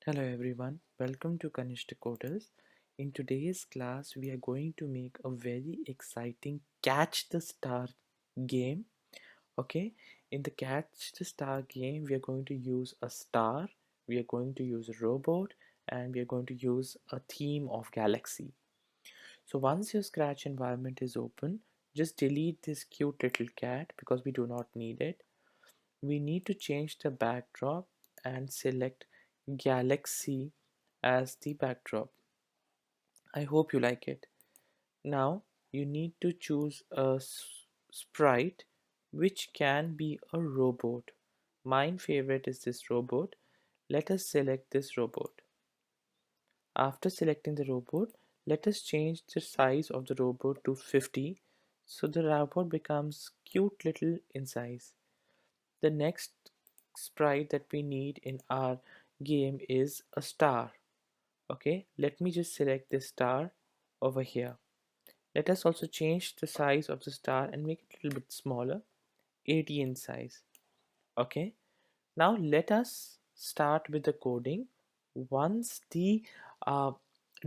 Hello everyone, welcome to Kanishta Coders. In today's class, we are going to make a very exciting catch the star game. Okay, in the catch the star game, we are going to use a star, we are going to use a robot, and we are going to use a theme of galaxy. So once your Scratch environment is open, just delete this cute little cat because we do not need it. We need to change the backdrop and select galaxy as the backdrop. I hope you like it. Now you need to choose a sprite which can be a robot. Mine favorite is this robot. Let us select this robot. After selecting the robot, let us change the size of the robot to 50 so the robot becomes cute little in size. The next sprite that we need in our game is a star. Okay, let me just select this star over here. Let us also change the size of the star and make it a little bit smaller, 80 in size. Okay, now let us start with the coding. Once the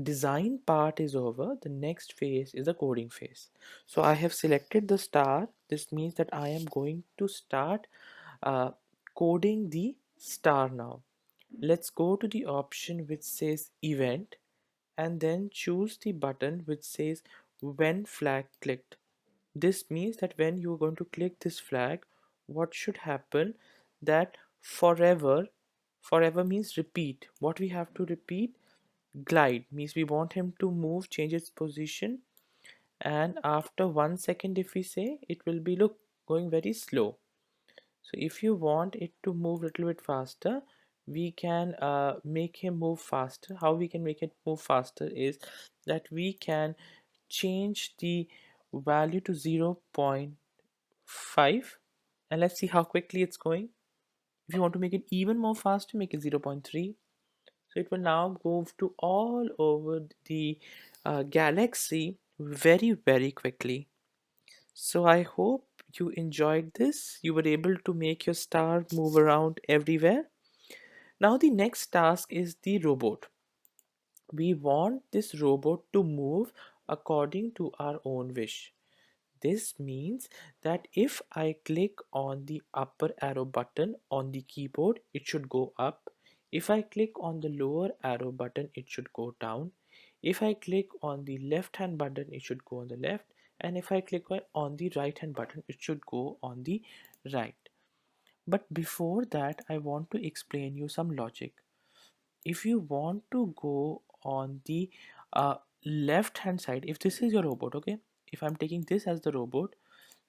design part is over, the next phase is the coding phase. So I have selected the star. This means that I am going to start uh, coding the star now. Let's go to the option which says event and then choose the button which says when flag clicked. This means that when you're going to click this flag, what should happen that forever means repeat. What we have to repeat, glide means we want him to move, change its position, and after 1 second if we say, it will be look going very slow. So if you want it to move a little bit faster, we can make him move faster. How we can make it move faster is that we can change the value to 0.5 and let's see how quickly it's going. If you want to make it even more faster, make it 0.3. So it will now move to all over the galaxy very quickly. So I hope you enjoyed this. You were able to make your star move around everywhere. Now the next task is the robot. We want this robot to move according to our own wish. This means that if I click on the upper arrow button on the keyboard, it should go up. If I click on the lower arrow button, it should go down. If I click on the left hand button, it should go on the left. And if I click on the right hand button, it should go on the right. But before that, I want to explain you some logic. If you want to go on the left hand side, if this is your robot, okay, if I'm taking this as the robot,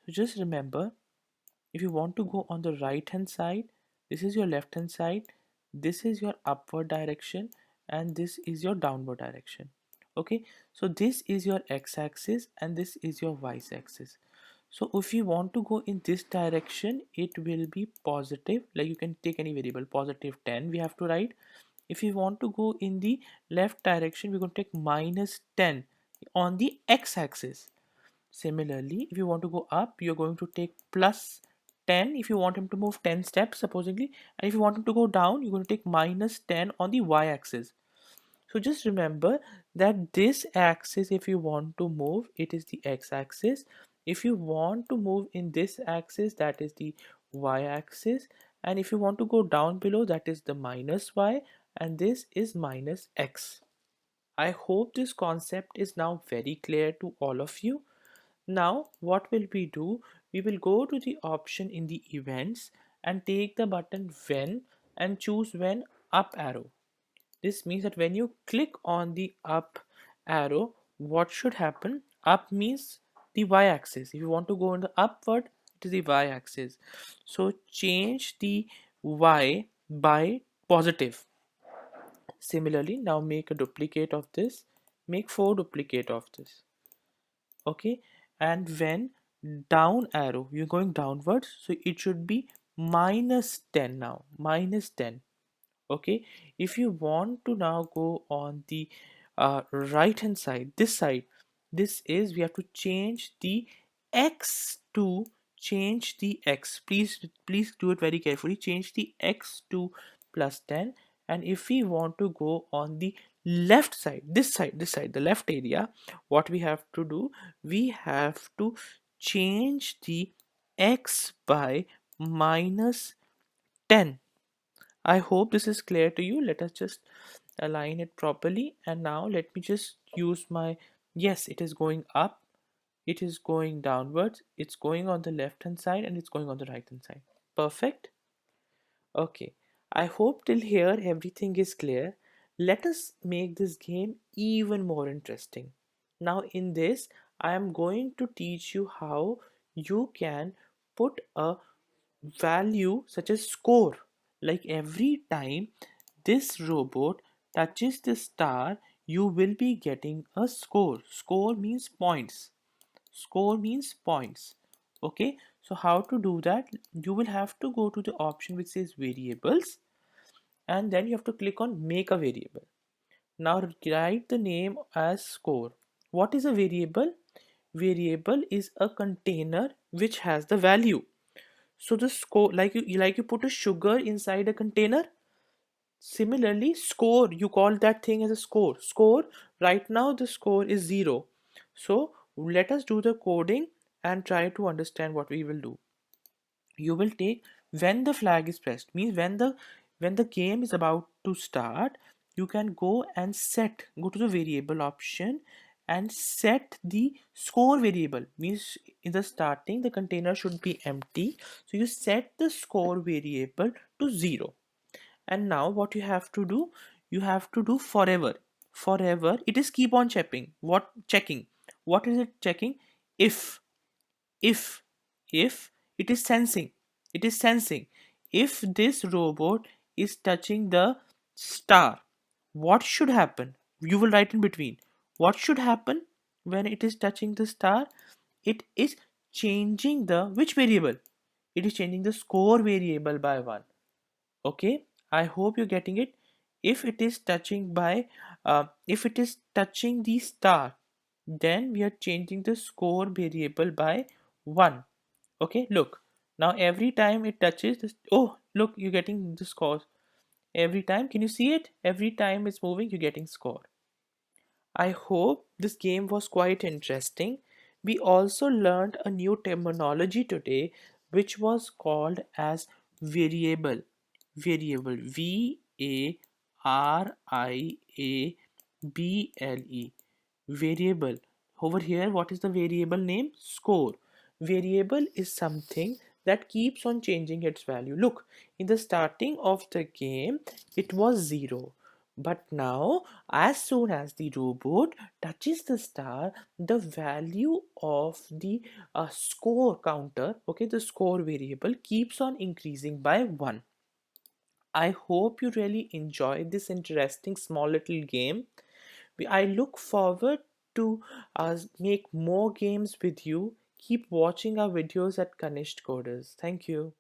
so just remember, if you want to go on the right hand side, this is your left hand side, this is your upward direction, and this is your downward direction. Okay, so this is your x-axis and this is your y-axis. So if you want to go in this direction, it will be positive, like you can take any variable, positive 10 we have to write. If you want to go in the left direction, we're going to take minus 10 on the x-axis. Similarly, if you want to go up, you're going to take plus 10 if you want him to move 10 steps supposedly, and if you want him to go down, you're going to take minus 10 on the y-axis. So just remember that this axis, if you want to move, it is the x-axis. If you want to move in this axis, that is the y-axis, and if you want to go down below, that is the minus y, and this is minus x. I hope this concept is now very clear to all of you. Now what will we do? We will go to the option in the events and take the button when and choose when up arrow. This means that when you click on the up arrow, what should happen? Up means the y-axis. If you want to go in the upward, it is the y-axis. So change the y by positive. Similarly, now make a duplicate of this. Make 4 duplicate of this. Okay, and when down arrow, you're going downwards, so it should be minus 10 now. Minus 10. Okay, if you want to now go on the right hand side, this side, this is we have to change the x to change the x. Please do it very carefully. Change the x to plus 10 And if we want to go on the left side, this side, the left area, what we have to do, we have to change the x by minus 10. I hope this is clear to you. Let us just align it properly. And now let me just use my, yes, it is going up, it is going downwards, it's going on the left hand side, and it's going on the right hand side. Perfect. Okay, I hope till here everything is clear. Let us make this game even more interesting. Now in this, I am going to teach you how you can put a value such as score. Like every time this robot touches the star, you will be getting a score. Score means points. Score means points. Okay, so how to do that? You will have to go to the option which says variables, and then you have to click on make a variable. Now write the name as score. What is a variable? Variable is a container which has the value. So the score, like you put a sugar inside a container. Similarly, score, you call that thing as a score. Score, right now the score is 0. So let us do the coding and try to understand what we will do. You will take, when the flag is pressed, means when the game is about to start, you can go and go to the variable option and set the score variable. Means in the starting the container should be empty, so you set the score variable to 0. And now what you have to do, you have to do forever it is keep on checking. What is it checking? If if if it is sensing if this robot is touching the star, what should happen? You will write in between what should happen when it is touching the star. It is changing the which variable? It is changing the score variable by 1. Okay, I hope you're getting it. If it is touching by if it is touching the star, then we are changing the score variable by 1. Okay, look, now every time it touches this, oh look, you're getting the scores every time. Can you see it? Every time it's moving, you're getting score. I hope this game was quite interesting. We also learned a new terminology today, which was called as variable. Variable, variable, variable. Over here, what is the variable name? Score. Variable is something that keeps on changing its value. Look, in the starting of the game, it was 0. But now, as soon as the robot touches the star, the value of the score counter, okay, the score variable, keeps on increasing by 1. I hope you really enjoyed this interesting small little game. I look forward to make more games with you. Keep watching our videos at Kanishta Coders. Thank you.